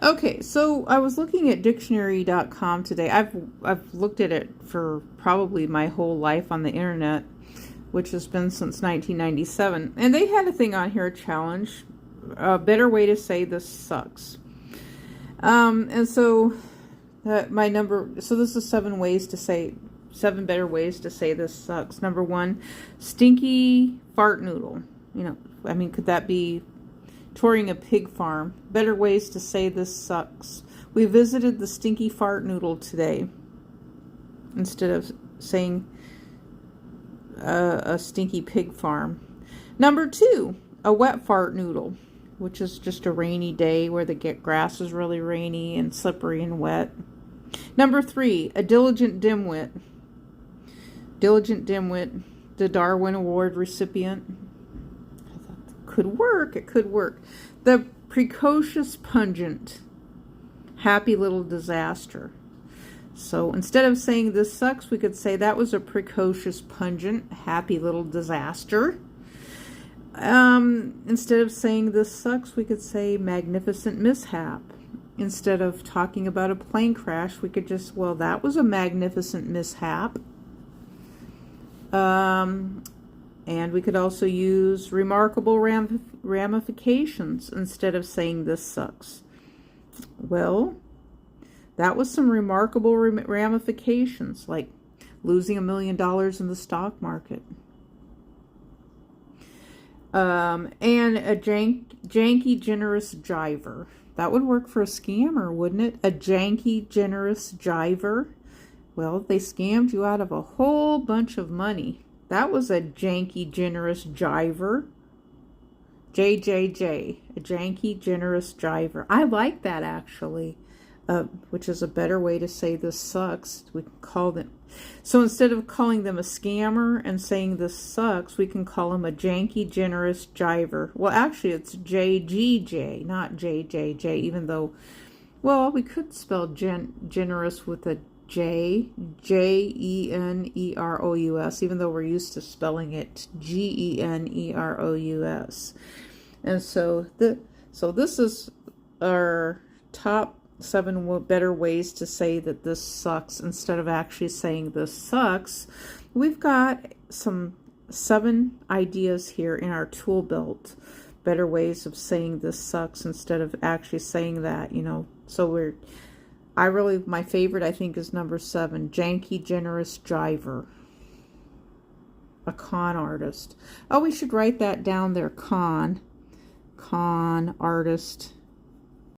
Okay, so I was looking at dictionary.com today. I've looked at it for probably my whole life on the internet, which has been since 1997. And they had a thing on here, a challenge, a better way to say this sucks. And so so this is 7 better ways to say this sucks. Number 1, stinky fart noodle. Could that be touring a pig farm? Better ways to say this sucks. We visited the stinky fart noodle today. Instead of saying a stinky pig farm. Number 2, a wet fart noodle, which is just a rainy day where the grass is really rainy and slippery and wet. Number 3, a diligent dimwit. Diligent dimwit, the Darwin Award recipient. Could work. It could work. The precocious pungent. Happy little disaster. So instead of saying this sucks, we could say that was a precocious pungent happy little disaster. Instead of saying this sucks, we could say magnificent mishap. Instead of talking about a plane crash, we could just, well, that was a magnificent mishap. And we could also use remarkable ramifications instead of saying this sucks. Well, that was some remarkable ramifications, like losing $1 million in the stock market. And a janky, generous jiver. That would work for a scammer, wouldn't it? A janky, generous jiver. Well, they scammed you out of a whole bunch of money. That was a janky, generous jiver. JJJ, a janky, generous jiver. I like that, actually, which is a better way to say this sucks. We can call them. So instead of calling them a scammer and saying this sucks, we can call them a janky, generous jiver. Well, actually, it's JGJ, not JJJ, even though, well, we could spell generous with a J, Jenerous, even though we're used to spelling it Generous. And so this is our top 7 better ways to say that this sucks instead of actually saying this sucks. We've got some 7 ideas here in our tool belt. Better ways of saying this sucks instead of actually saying that, So my favorite, I think, is number 7, janky, generous jiver. A con artist. Oh, we should write that down there, con artist.